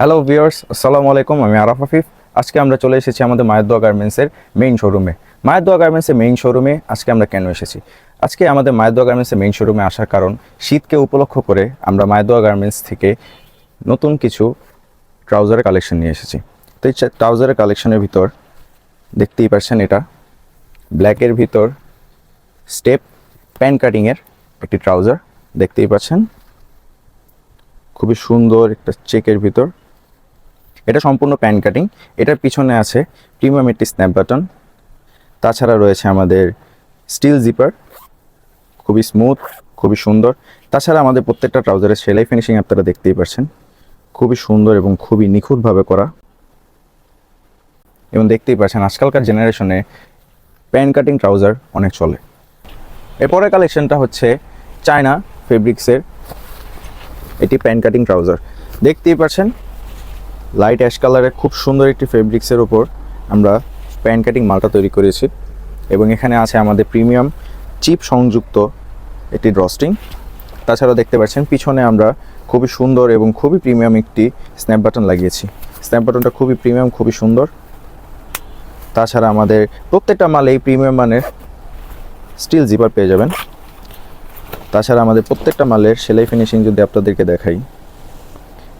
Hello viewers, আসসালামু আলাইকুম। আমি আরাফ আফিফ। আজকে আমরা চলে এসেছি আমাদের মায়ের দোয়া গার্মেন্টসের মেইন শোরুমে। মায়ের দোয়া গার্মেন্টসের মেইন শোরুমে আজকে আমরা কেন এসেছি? আজকে আমাদের মায়ের দোয়া গার্মেন্টসের মেইন শোরুমে আসার কারণ, শীতকে উপলক্ষ করে আমরা মায়ের দোয়া গার্মেন্টস থেকে নতুন কিছু ট্রাউজারের কালেকশন নিয়ে এসেছি। তো এই ট্রাউজারের কালেকশনের ভিতর দেখতেই পাচ্ছেন, এটা ব্ল্যাকের ভিতর স্টেপ প্যান কাটিংয়ের একটি ট্রাউজার দেখতেই পাচ্ছেন। খুবই সুন্দর একটা চেকের ভিতর, এটা সম্পূর্ণ প্যান কাটিং। এটার পিছনে আছে প্রিমিয়াম একটি স্ন্যাপ বাটন, তাছাড়া রয়েছে আমাদের স্টিল জিপার, খুবই স্মুথ, খুবই সুন্দর। তাছাড়া আমাদের প্রত্যেকটা ট্রাউজারের সেলাই ফিনিশিং আপনারা দেখতেই পাচ্ছেন, খুবই সুন্দর এবং খুবই নিখুঁতভাবে করা। এবং দেখতেই পাচ্ছেন আজকালকার জেনারেশনে প্যান কাটিং ট্রাউজার অনেক চলে। এরপরের কালেকশনটা হচ্ছে চায়না ফেব্রিক্সের এটি প্যান কাটিং ট্রাউজার। দেখতেই পাচ্ছেন লাইট অ্যাশ কালারের খুব সুন্দর একটি ফেব্রিক্সের উপর আমরা প্যান কাটিং মালটা তৈরি করেছি। এবং এখানে আছে আমাদের প্রিমিয়াম চিপ সংযুক্ত একটি ড্রস্টিং। তাছাড়া দেখতে পাচ্ছেন পিছনে আমরা খুবই সুন্দর এবং খুবই প্রিমিয়াম একটি স্ন্যাপ বাটন লাগিয়েছি। স্ন্যাপ বাটনটা খুবই প্রিমিয়াম, খুবই সুন্দর। তাছাড়া আমাদের প্রত্যেকটা মালে এই প্রিমিয়াম মানের স্টিল জিপার পেয়ে যাবেন। তাছাড়া আমাদের প্রত্যেকটা মালের সেলাই ফিনিশিং যদি আপনাদেরকে দেখাই,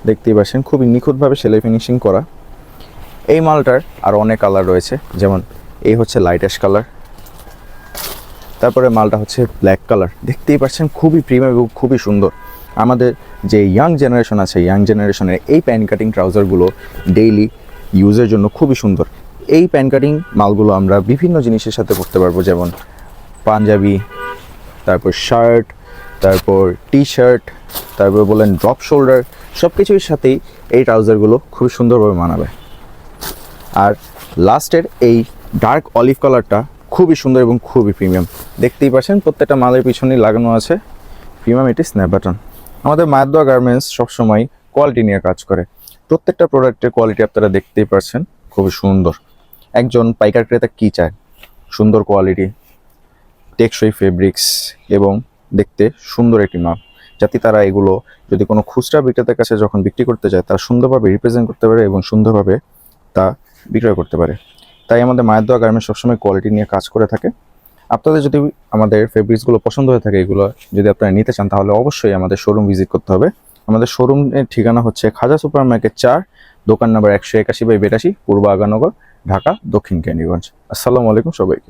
দেখতেই পাচ্ছেন খুবই নিখুঁতভাবে সেলাই ফিনিশিং করা। এই মালটার আরও অনেক কালার রয়েছে, যেমন এই হচ্ছে লাইট অ্যাশ কালার, তারপরে মালটা হচ্ছে ব্ল্যাক কালার। দেখতেই পাচ্ছেন খুবই প্রিমিয়াম এবং খুবই সুন্দর। আমাদের যে ইয়াং জেনারেশন আছে, ইয়াং জেনারেশনের এই প্যান কাটিং ট্রাউজারগুলো ডেইলি ইউজের জন্য খুবই সুন্দর। এই প্যান কাটিং মালগুলো আমরা বিভিন্ন জিনিসের সাথে পরতে পারবো, যেমন পাঞ্জাবি, তারপর শার্ট, তারপর টি শার্ট, তারপর বলেন ড্রপ শোল্ডার, সব কিছুর সাথেই এই ট্রাউজারগুলো খুব সুন্দরভাবে মানাবে। আর লাস্টের এই ডার্ক অলিভ কালারটা খুবই সুন্দর এবং খুবই প্রিমিয়াম। দেখতেই পাচ্ছেন প্রত্যেকটা মালের পিছনেই লাগানো আছে প্রিমিয়াম এটি স্ন্যাপ বাটন। আমাদের মায়ের দোয়া গার্মেন্টস সবসময় কোয়ালিটি নিয়ে কাজ করে। প্রত্যেকটা প্রোডাক্টের কোয়ালিটি আপনারা দেখতেই পাচ্ছেন, খুবই সুন্দর। একজন পাইকার ক্রেতা কী চায়? সুন্দর কোয়ালিটি, টেকসই ফেব্রিক্স এবং দেখতে সুন্দর একটি মাল, যাতে তারা এগুলো যদি কোনো খুচরা বিক্রেতার কাছে যখন বিক্রি করতে যায়, তারা সুন্দরভাবে রিপ্রেজেন্ট করতে পারে এবং সুন্দরভাবে তা বিক্রয় করতে পারে। তাই আমাদের মায়ের দোয়া গার্মেন্টস সবসময় কোয়ালিটি নিয়ে কাজ করে থাকে। আপনাদের যদি আমাদের ফেব্রিক্সগুলো পছন্দ হয়ে থাকে, এগুলো যদি আপনারা নিতে চান, তাহলে অবশ্যই আমাদের শোরুম ভিজিট করতে হবে। আমাদের শোরুমের ঠিকানা হচ্ছে খাজা সুপার মার্কেট 4, দোকান নাম্বার 181/82, পূর্ব আগানগর, ঢাকা, দক্ষিণ ক্যান্ডিগঞ্জ। আসসালামু আলাইকুম সবাইকে।